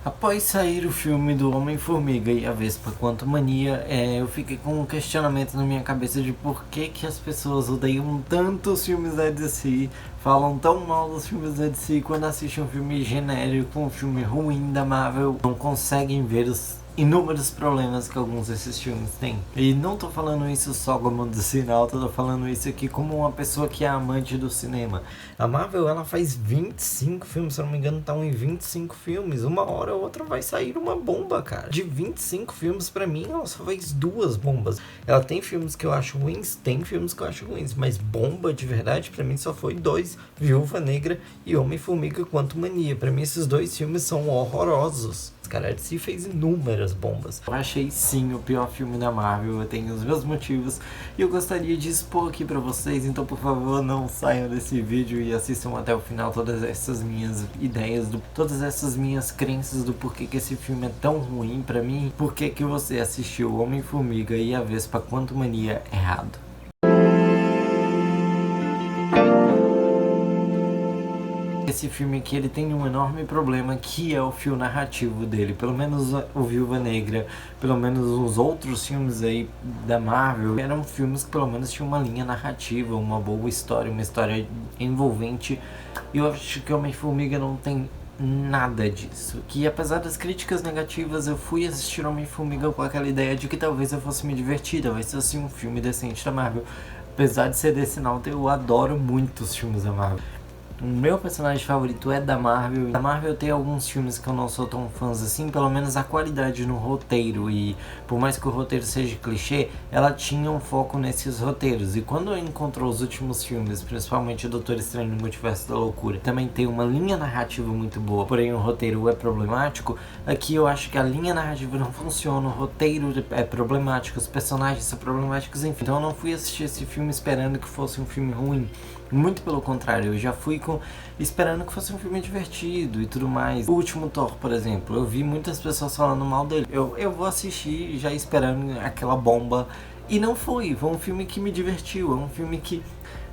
Após sair o filme do Homem-Formiga e a Vespa Quantumania, eu fiquei com um questionamento na minha cabeça de por que as pessoas odeiam tanto os filmes da DC, falam tão mal dos filmes da DC quando assistem um filme genérico, um filme ruim da Marvel, não conseguem ver os inúmeros problemas que alguns desses filmes têm. E não tô falando isso só como do sinal, tô falando isso aqui como uma pessoa que é amante do cinema. A Marvel, ela faz 25 filmes, se eu não me engano, estão em 25 filmes. Uma hora ou outra vai sair uma bomba, cara. De 25 filmes, pra mim, ela só faz duas bombas. Ela tem filmes que eu acho ruins, tem filmes que eu acho ruins, mas bomba de verdade, pra mim, só foi dois: Viúva Negra e Homem-Formiga Quantumania. Pra mim, esses dois filmes são horrorosos. Cara, a DC fez inúmeras bombas. Eu achei sim o pior filme da Marvel, eu tenho os meus motivos e eu gostaria de expor aqui pra vocês, então por favor não saiam desse vídeo e assistam até o final todas essas minhas ideias, todas essas minhas crenças do porquê que esse filme é tão ruim pra mim, porquê que você assistiu Homem-Formiga e a Vespa Quantumania errado. Esse filme aqui, ele tem um enorme problema, que é o fio narrativo dele. Pelo menos o Viúva Negra, pelo menos os outros filmes aí da Marvel, eram filmes que pelo menos tinham uma linha narrativa, uma boa história, uma história envolvente. E eu acho que Homem-Formiga não tem nada disso. Que apesar das críticas negativas, eu fui assistir Homem-Formiga com aquela ideia de que talvez eu fosse me divertir, talvez fosse um filme decente da Marvel. Apesar de ser desse nauta, eu adoro muito os filmes da Marvel. O meu personagem favorito é da Marvel. Da Marvel tem alguns filmes que eu não sou tão fãs assim, pelo menos a qualidade no roteiro. E por mais que o roteiro seja clichê, ela tinha um foco nesses roteiros. E quando encontrou os últimos filmes, principalmente o Doutor Estranho no Multiverso da Loucura, também tem uma linha narrativa muito boa, porém o roteiro é problemático. Aqui eu acho que a linha narrativa não funciona, o roteiro é problemático, os personagens são problemáticos, enfim. Então eu não fui assistir esse filme esperando que fosse um filme ruim. Muito pelo contrário, eu já fui esperando que fosse um filme divertido e tudo mais. O último Thor, por exemplo, eu vi muitas pessoas falando mal dele. Eu vou assistir já esperando aquela bomba. E não foi um filme que me divertiu, é um filme que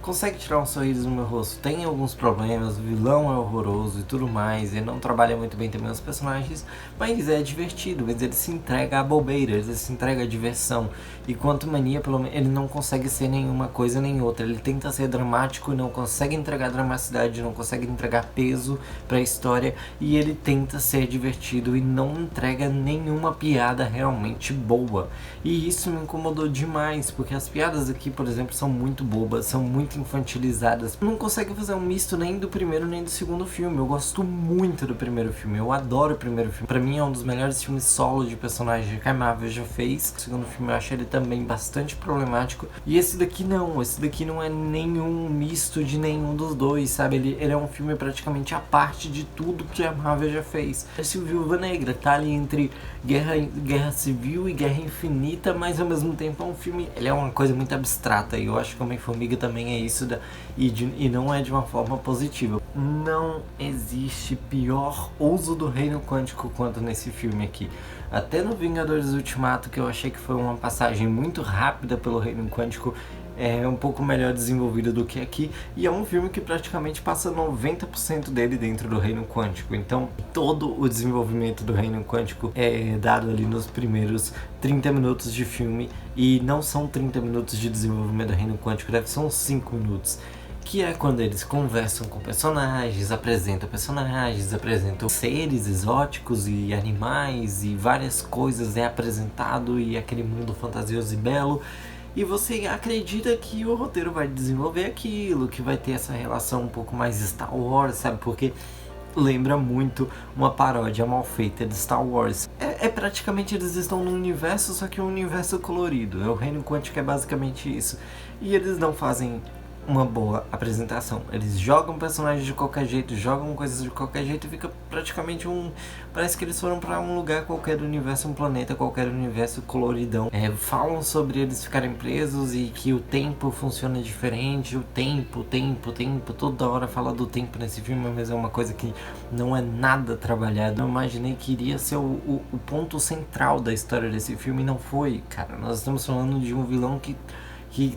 consegue tirar um sorriso no meu rosto. Tem alguns problemas, o vilão é horroroso e tudo mais, ele não trabalha muito bem também os personagens, mas é divertido, mas ele se entrega à bobeira, ele se entrega à diversão. E Quantumania, pelo menos, ele não consegue ser nenhuma coisa nem outra, ele tenta ser dramático, não consegue entregar dramaticidade, não consegue entregar peso pra história, e ele tenta ser divertido e não entrega nenhuma piada realmente boa. E isso me incomodou demais, porque as piadas aqui, por exemplo, são muito bobas, são muito infantilizadas. Não consegue fazer um misto nem do primeiro nem do segundo filme. Eu gosto muito do primeiro filme, eu adoro o primeiro filme. Pra mim é um dos melhores filmes solo de personagem que a Marvel já fez. O segundo filme eu acho ele também bastante problemático. E esse daqui não é nenhum misto de nenhum dos dois, sabe? Ele é um filme praticamente à parte de tudo que a Marvel já fez. Esse Viúva Negra tá ali entre guerra civil e guerra infinita, mas ao mesmo tempo é um filme, ele é uma coisa muito abstrata, e eu acho que Homem-Formiga também é isso, e não é de uma forma positiva. Não existe pior uso do reino quântico quanto nesse filme aqui. Até no Vingadores Ultimato, que eu achei que foi uma passagem muito rápida pelo reino quântico, é um pouco melhor desenvolvido do que aqui, e é um filme que praticamente passa 90% dele dentro do reino quântico. Então todo o desenvolvimento do reino quântico é dado ali nos primeiros 30 minutos de filme, e não são 30 minutos de desenvolvimento do reino quântico, são 5 minutos. Que é quando eles conversam com personagens, apresentam seres exóticos e animais e várias coisas é apresentado, e aquele mundo fantasioso e belo. E você acredita que o roteiro vai desenvolver aquilo, que vai ter essa relação um pouco mais Star Wars, sabe? Porque lembra muito uma paródia mal feita de Star Wars. Praticamente eles estão num universo, só que um universo colorido. O reino quântico é basicamente isso. E eles não fazem uma boa apresentação. Eles jogam personagens de qualquer jeito, jogam coisas de qualquer jeito, e fica praticamente parece que eles foram pra um lugar qualquer do universo, um planeta qualquer do universo, coloridão. Falam sobre eles ficarem presos e que o tempo funciona diferente, o tempo, toda hora fala do tempo nesse filme, mas é uma coisa que não é nada trabalhada. Eu imaginei que iria ser o ponto central da história desse filme, e não foi, cara. Nós estamos falando de um vilão que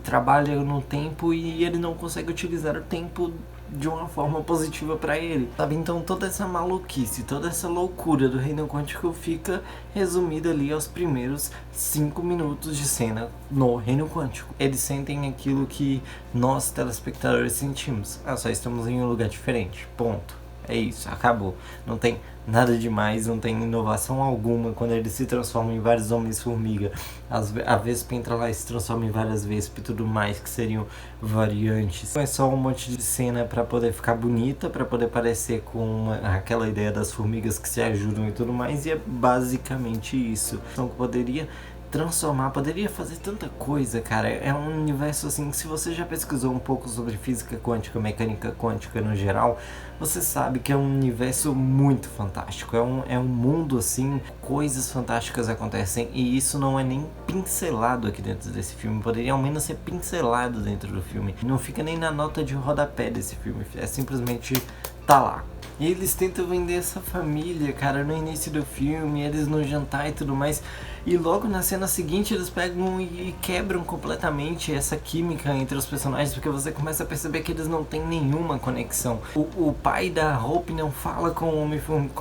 trabalha no tempo, e ele não consegue utilizar o tempo de uma forma positiva pra ele, sabe? Então toda essa maluquice, toda essa loucura do reino quântico fica resumida ali aos primeiros 5 minutos de cena no reino quântico. Eles sentem aquilo que nós, telespectadores, sentimos. Só estamos em um lugar diferente, ponto. É isso, acabou. Não tem nada demais, não tem inovação alguma. Quando eles se transformam em vários Homens-Formiga, a Vespa entra lá e se transforma em várias Vespa e tudo mais, que seriam variantes. É só um monte de cena pra poder ficar bonita, pra poder parecer com aquela ideia das formigas que se ajudam e tudo mais, e é basicamente isso. Então poderia transformar, poderia fazer tanta coisa, cara. É um universo assim que, se você já pesquisou um pouco sobre física quântica, mecânica quântica no geral, você sabe que é um universo muito fantástico. É um mundo assim, coisas fantásticas acontecem, e isso não é nem pincelado aqui dentro desse filme. Poderia ao menos ser pincelado dentro do filme. Não fica nem na nota de rodapé desse filme, é simplesmente tá lá. E eles tentam vender essa família, cara, no início do filme, eles no jantar e tudo mais. E logo na cena seguinte eles pegam e quebram completamente essa química entre os personagens, porque você começa a perceber que eles não têm nenhuma conexão. O pai da Hope não fala com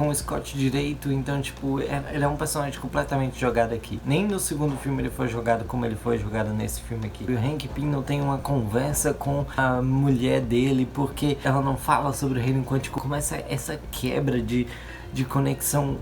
o Scott direito, então tipo, ele é um personagem completamente jogado aqui. Nem no segundo filme ele foi jogado como ele foi jogado nesse filme aqui. O Hank Pym não tem uma conversa com a mulher dele, porque ela não fala sobre o reino quântico. Começa essa quebra de conexão.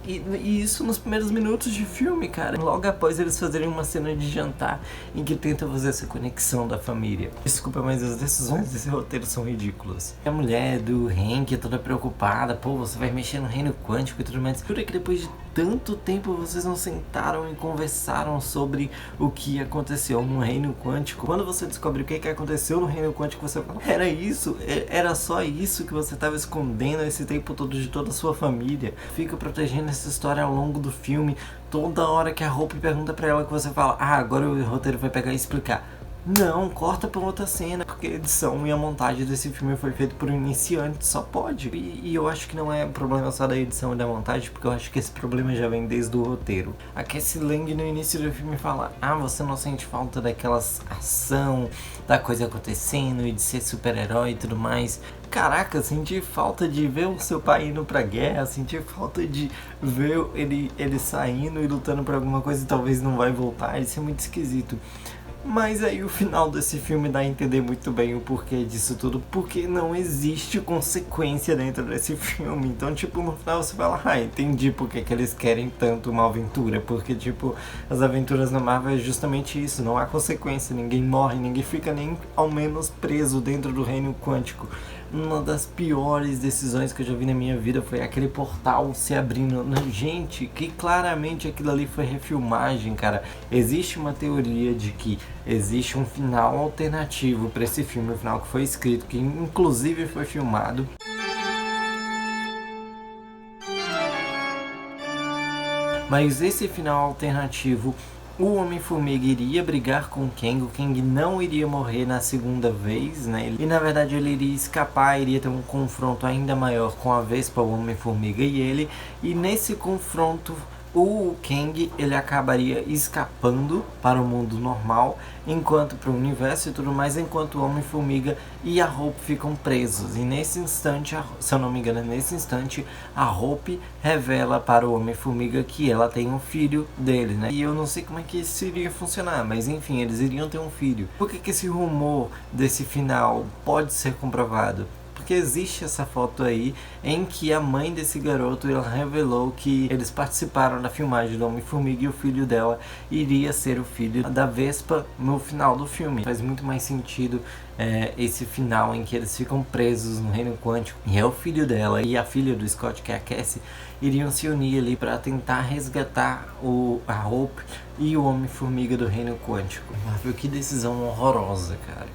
E isso nos primeiros minutos de filme, cara. Logo após eles fazerem uma cena de jantar em que tentam fazer essa conexão da família. Desculpa, mas as decisões desse roteiro são ridículas. A mulher do Hank é toda preocupada. Pô, você vai mexer no reino quântico e tudo mais. Jura que depois de tanto tempo vocês não sentaram e conversaram sobre o que aconteceu no reino quântico? Quando você descobre o que aconteceu no reino quântico, você fala, era isso? Era só isso que você estava escondendo esse tempo todo de toda a sua família? Fica protegendo essa história ao longo do filme. Toda hora que a Hope pergunta pra ela, que você fala, agora o roteiro vai pegar e explicar. Não, corta pra outra cena, porque a edição e a montagem desse filme foi feito por um iniciante, só pode. E eu acho que não é problema só da edição e da montagem, porque eu acho que esse problema já vem desde o roteiro. A Cassie Lang no início do filme fala, você não sente falta daquelas ação, da coisa acontecendo e de ser super-herói e tudo mais. Caraca, senti falta de ver o seu pai indo pra guerra, senti falta de ver ele saindo e lutando por alguma coisa e talvez não vai voltar, isso é muito esquisito. Mas aí o final desse filme dá a entender muito bem o porquê disso tudo, porque não existe consequência dentro desse filme. Então, tipo, no final você fala, entendi porque que eles querem tanto uma aventura, porque, tipo, as aventuras na Marvel é justamente isso, não há consequência, ninguém morre, ninguém fica nem ao menos preso dentro do reino quântico. Uma das piores decisões que eu já vi na minha vida foi aquele portal se abrindo. Gente, que claramente aquilo ali foi refilmagem, cara. Existe uma teoria de que existe um final alternativo para esse filme, o final que foi escrito, que inclusive foi filmado. Mas esse final alternativo, o Homem-Formiga iria brigar com o Kang não iria morrer na segunda vez, né? E na verdade ele iria escapar, iria ter um confronto ainda maior com a Vespa, o Homem-Formiga e ele. E nesse confronto o Kang ele acabaria escapando para o mundo normal, enquanto para o universo e tudo mais, enquanto o Homem-Formiga e a Hope ficam presos. E nesse instante, se eu não me engano, nesse instante, a Hope revela para o Homem-Formiga que ela tem um filho dele, né? E eu não sei como é que isso iria funcionar, mas enfim, eles iriam ter um filho. Por que esse rumor desse final pode ser comprovado? Porque existe essa foto aí em que a mãe desse garoto ela revelou que eles participaram da filmagem do Homem-Formiga e o filho dela iria ser o filho da Vespa no final do filme. Faz muito mais sentido esse final em que eles ficam presos no reino quântico e é o filho dela e a filha do Scott, que é a Cassie, iriam se unir ali para tentar resgatar a Hope e o Homem-Formiga do reino quântico. Marvel, que decisão horrorosa, cara.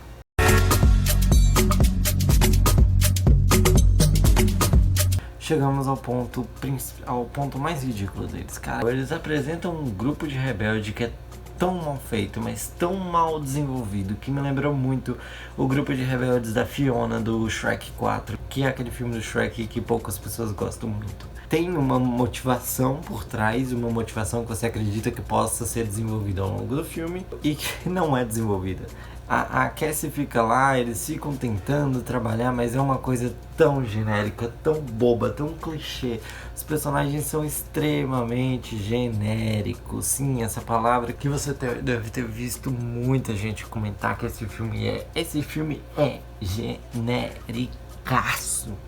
Chegamos ao ponto mais ridículo deles, cara. Eles apresentam um grupo de rebelde que é tão mal feito, mas tão mal desenvolvido, que me lembrou muito o grupo de rebeldes da Fiona do Shrek 4, que é aquele filme do Shrek que poucas pessoas gostam muito. Tem uma motivação por trás, uma motivação que você acredita que possa ser desenvolvida ao longo do filme e que não é desenvolvida. A Cassie fica lá, eles ficam tentando trabalhar, mas é uma coisa tão genérica, tão boba, tão clichê. Os personagens são extremamente genéricos. Sim, essa palavra que você deve ter visto muita gente comentar que esse filme é. Esse filme é genérico.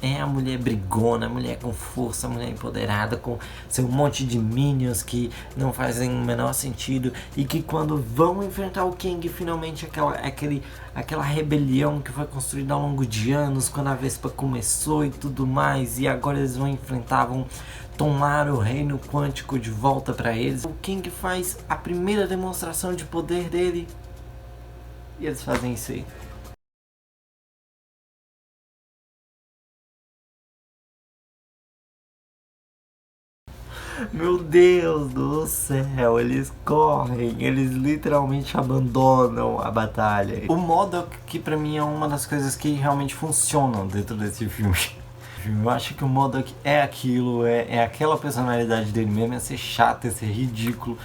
É a mulher brigona, a mulher com força, a mulher empoderada, com seu monte de minions que não fazem o menor sentido e que quando vão enfrentar o Kang, finalmente aquela rebelião que foi construída ao longo de anos, quando a Vespa começou e tudo mais, e agora eles vão enfrentar, vão tomar o reino quântico de volta pra eles. O Kang faz a primeira demonstração de poder dele e eles fazem isso aí. Meu Deus do céu, eles correm, eles literalmente abandonam a batalha. O Modok, que pra mim é uma das coisas que realmente funcionam dentro desse filme. Eu acho que o Modok é aquilo, é aquela personalidade dele mesmo, é ser chato, é ser ridículo.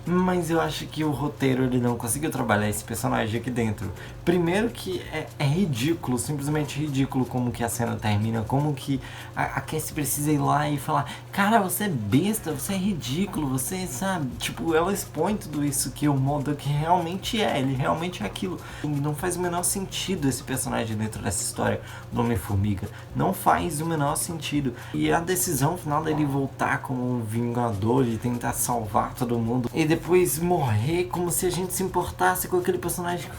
Mas eu acho que o roteiro ele não conseguiu trabalhar esse personagem aqui dentro. Primeiro que é ridículo, simplesmente ridículo como que a cena termina, como que a Cassie precisa ir lá e falar: cara, você é besta, você é ridículo, você sabe, tipo, ela expõe tudo isso que o Modok realmente é, ele realmente é aquilo. E não faz o menor sentido esse personagem dentro dessa história do Homem-Formiga, não faz o menor sentido. E a decisão final dele voltar como um vingador e tentar salvar todo mundo e depois morrer como se a gente se importasse com aquele personagem que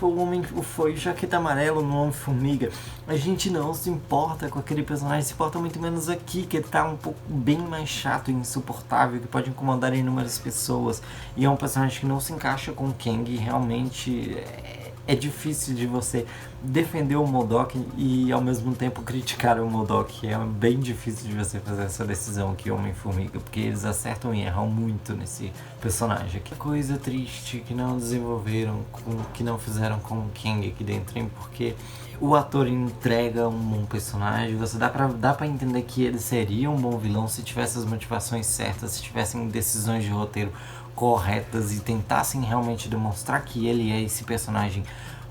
foi o Jaqueta Amarelo no Homem-Formiga. A gente não se importa com aquele personagem, se importa muito menos aqui, que ele tá um pouco bem mais chato e insuportável, que pode incomodar inúmeras pessoas. E é um personagem que não se encaixa com o Kang e realmente é difícil de você defender o MODOK e ao mesmo tempo criticar o MODOK. É bem difícil de você fazer essa decisão aqui, Homem-Formiga, porque eles acertam e erram muito nesse personagem. Que coisa triste que não desenvolveram, que não fizeram com o Kang aqui dentro, hein? Porque o ator entrega um bom personagem, você dá pra entender que ele seria um bom vilão se tivesse as motivações certas, se tivessem decisões de roteiro corretas e tentassem realmente demonstrar que ele é esse personagem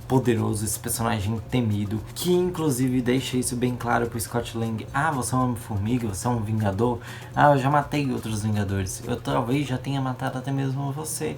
poderoso, esse personagem temido, que inclusive deixa isso bem claro pro Scott Lang. Ah, você é um Homem-Formiga, você é um Vingador. Ah, eu já matei outros Vingadores. Eu talvez já tenha matado até mesmo você.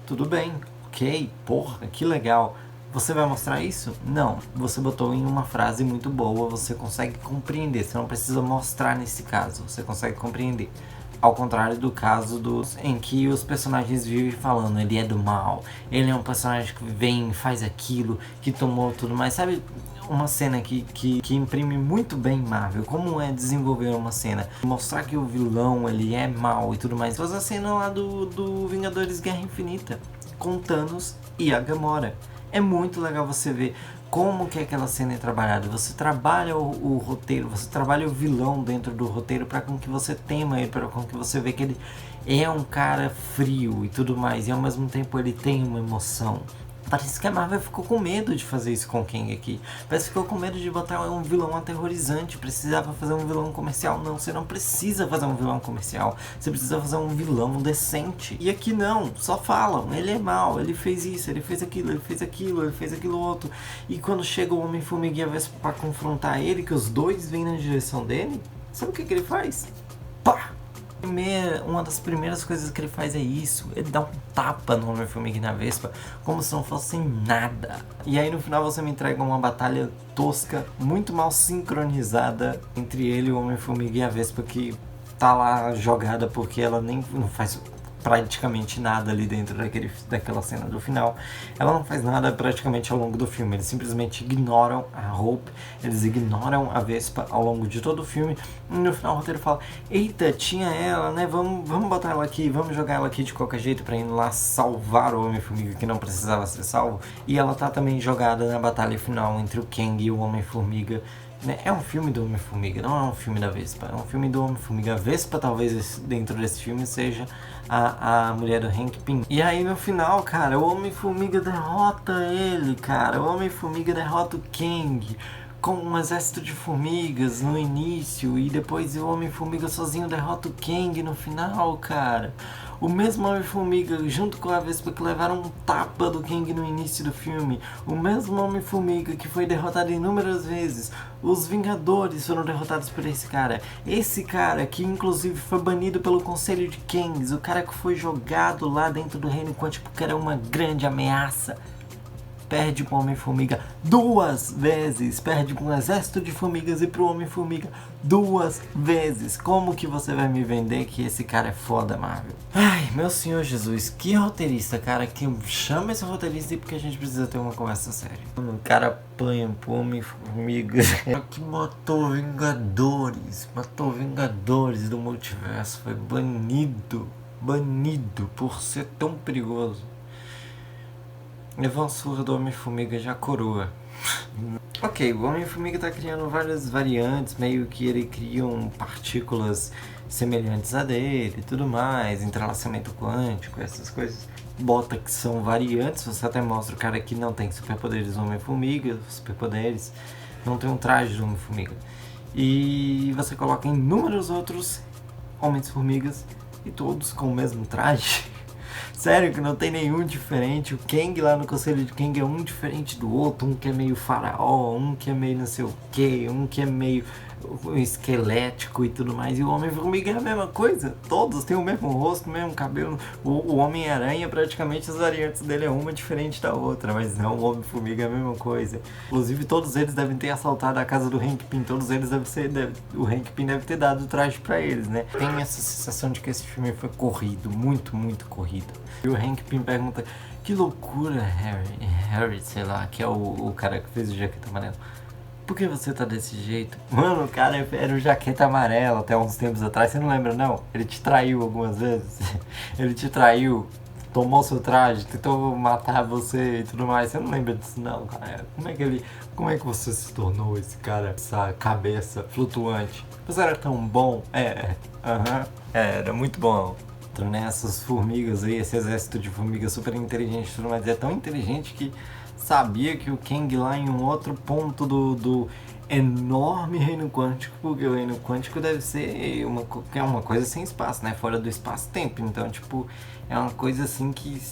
Tudo bem, ok, porra, que legal. Você vai mostrar isso? Não, você botou em uma frase muito boa, você consegue compreender, você não precisa mostrar nesse caso, você consegue compreender. Ao contrário do caso em que os personagens vivem falando, ele é do mal, ele é um personagem que vem, faz aquilo, que tomou tudo mais. Sabe uma cena que imprime muito bem Marvel, como é desenvolver uma cena, mostrar que o vilão ele é mal e tudo mais. Faz a cena lá do Vingadores Guerra Infinita, com Thanos e a Gamora. É muito legal você ver como que aquela cena é trabalhada. Você trabalha o roteiro, você trabalha o vilão dentro do roteiro para com que você tema ele, para com que você vê que ele é um cara frio e tudo mais, e ao mesmo tempo ele tem uma emoção. Parece que a Marvel ficou com medo de fazer isso com o Kang aqui. Parece que ficou com medo de botar um vilão aterrorizante. Precisava fazer um vilão comercial. Não, você não precisa fazer um vilão comercial. Você precisa fazer um vilão decente. E aqui não, só falam. Ele é mau, ele fez isso, ele fez aquilo, ele fez aquilo, ele fez aquilo outro. E quando chega o Homem-Formiga e a Vespa pra confrontar ele, que os dois vêm na direção dele, sabe o que ele faz? Pá! Uma das primeiras coisas que ele faz é isso. Ele dá um tapa no Homem-Formiga e na Vespa, como se não fossem nada. E aí no final você me entrega uma batalha tosca, muito mal sincronizada entre ele, o Homem-Formiga e a Vespa, que tá lá jogada porque ela nem não faz praticamente nada ali dentro daquela cena do final. Ela não faz nada praticamente ao longo do filme. Eles simplesmente ignoram a Hope, eles ignoram a Vespa ao longo de todo o filme. E no final o roteiro fala: eita, tinha ela, né? Vamos botar ela aqui, vamos jogar ela aqui de qualquer jeito pra ir lá salvar o Homem-Formiga que não precisava ser salvo. E ela tá também jogada na batalha final entre o Kang e o Homem-Formiga. É um filme do Homem-Formiga, não é um filme da Vespa, é um filme do Homem-Formiga. A Vespa, talvez, dentro desse filme, seja a mulher do Hank Pym. E aí, no final, cara, o Homem-Formiga derrota ele, cara. O Homem-Formiga derrota o Kang com um exército de formigas no início e depois o Homem-Formiga sozinho derrota o Kang no final, cara. O mesmo Homem-Formiga junto com a Vespa que levaram um tapa do Kang no início do filme. O mesmo Homem-Formiga que foi derrotado inúmeras vezes. Os Vingadores foram derrotados por esse cara. Esse cara que inclusive foi banido pelo Conselho de Kangs. O cara que foi jogado lá dentro do Reino Quântico porque era uma grande ameaça. Perde pro Homem-Formiga 2 vezes. Perde pro um exército de formigas e pro Homem-Formiga 2 vezes. Como que você vai me vender que esse cara é foda, Marvel? Ai, meu Senhor Jesus, que roteirista, cara. Que chama esse roteirista aí porque a gente precisa ter uma conversa séria. O cara apanha pro Homem-Formiga que matou Vingadores. Matou Vingadores do multiverso. Foi banido. Banido por ser tão perigoso. Levou um surra do Homem-Formiga já coroa. Ok, o Homem-Formiga tá criando várias variantes, meio que ele cria partículas semelhantes a dele e tudo mais, entrelaçamento quântico, essas coisas. Bota que são variantes, você até mostra o cara que não tem superpoderes do Homem-Formiga, superpoderes, não tem um traje do Homem-Formiga. E você coloca inúmeros outros Homens-Formigas e todos com o mesmo traje. Sério que não tem nenhum diferente. O Kang lá no Conselho de Kang é um diferente do outro. Um que é meio faraó, um que é meio não sei o que, um que é meio esquelético e tudo mais. E o Homem-Formiga é a mesma coisa. Todos têm o mesmo rosto, o mesmo cabelo. O Homem-Aranha, praticamente as variantes dele é uma diferente da outra. Mas não, o Homem-Formiga é a mesma coisa. Inclusive todos eles devem ter assaltado a casa do Hank Pym. Todos eles o Hank Pym deve ter dado o traje pra eles, né? Tem essa sensação de que esse filme foi corrido. Muito, muito corrido. E o Hank Pym pergunta: que loucura, Harry, sei lá, que é o cara que fez o Jaqueta Amarela. Por que você tá desse jeito? Mano, o cara era o Jaqueta Amarela até uns tempos atrás, você não lembra não? Ele te traiu algumas vezes. Ele te traiu, tomou seu traje, tentou matar você e tudo mais. Você não lembra disso não, cara? Como é que você se tornou esse cara, essa cabeça flutuante? Você era tão bom? Era muito bom. Essas formigas aí, esse exército de formigas super inteligente e tudo mais, é tão inteligente que sabia que o Kang lá em um outro ponto do enorme reino quântico, porque o reino quântico deve ser uma coisa sem espaço, né? Fora do espaço-tempo. Então, tipo, é uma coisa assim que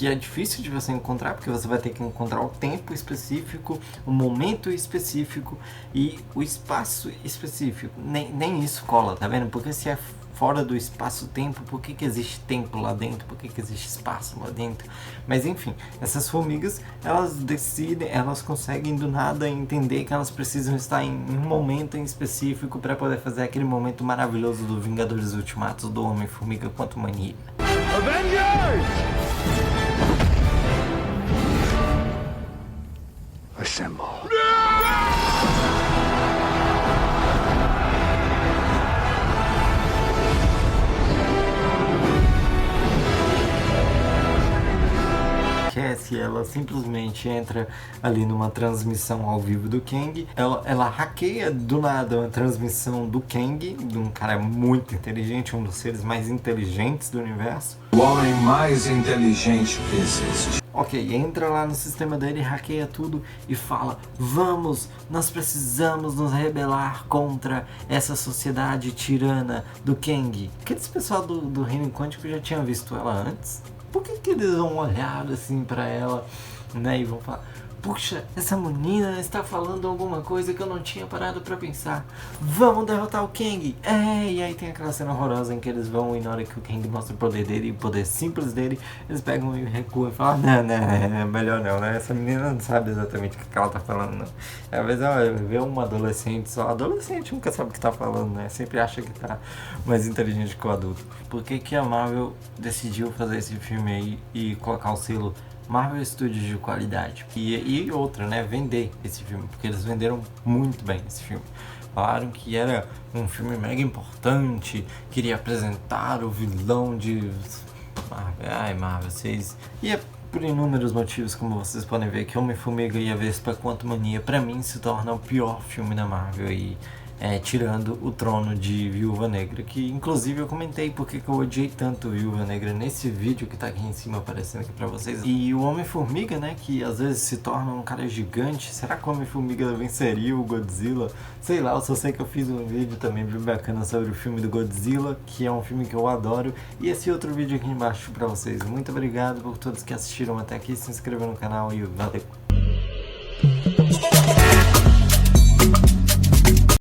é difícil de você encontrar, porque você vai ter que encontrar o tempo específico, o momento específico e o espaço específico. Nem isso cola, tá vendo? Porque se é fora do espaço-tempo, por que existe tempo lá dentro? Por que existe espaço lá dentro? Mas enfim, essas formigas, elas conseguem do nada entender que elas precisam estar em um momento em específico para poder fazer aquele momento maravilhoso do Vingadores Ultimatos, do Homem-Formiga quanto Mania. Avengers! Assemble. Cassie, ela simplesmente entra ali numa transmissão ao vivo do Kang. Ela hackeia do nada uma transmissão do Kang, de um cara muito inteligente, um dos seres mais inteligentes do universo. O homem mais inteligente que existe. Ok, entra lá no sistema dele, hackeia tudo e fala: vamos, nós precisamos nos rebelar contra essa sociedade tirana do Kang. Aqueles pessoal do Reino Quântico já tinham visto ela antes. Por que eles vão olhar assim pra ela, né, e vão falar: puxa, essa menina está falando alguma coisa que eu não tinha parado pra pensar. Vamos derrotar o Kang. E aí tem aquela cena horrorosa em que eles vão e na hora que o Kang mostra o poder dele, o poder simples dele, eles pegam e recuam e falam: não, melhor não, né? Essa menina não sabe exatamente o que ela tá falando, não. Às vezes ela vê uma adolescente só. Adolescente nunca sabe o que tá falando, né? Sempre acha que tá mais inteligente que o adulto. Por que a Marvel decidiu fazer esse filme aí e colocar o selo Marvel Studios de qualidade? E outra, né? Vender esse filme, porque eles venderam muito bem esse filme. Falaram que era um filme mega importante, queria apresentar o vilão de Marvel. Marvel, vocês... E é por inúmeros motivos, como vocês podem ver, que Homem-Formiga e a Vespa Quantumania, pra mim, se torna o pior filme da Marvel. E tirando o trono de Viúva Negra, que inclusive eu comentei porque que eu odiei tanto Viúva Negra nesse vídeo que tá aqui em cima aparecendo aqui pra vocês. E o Homem-Formiga, né, que às vezes se torna um cara gigante, será que o Homem-Formiga venceria o Godzilla? Sei lá, eu só sei que eu fiz um vídeo também bem bacana sobre o filme do Godzilla, que é um filme que eu adoro, e esse outro vídeo aqui embaixo pra vocês. Muito obrigado por todos que assistiram até aqui, se inscrevam no canal e valeu!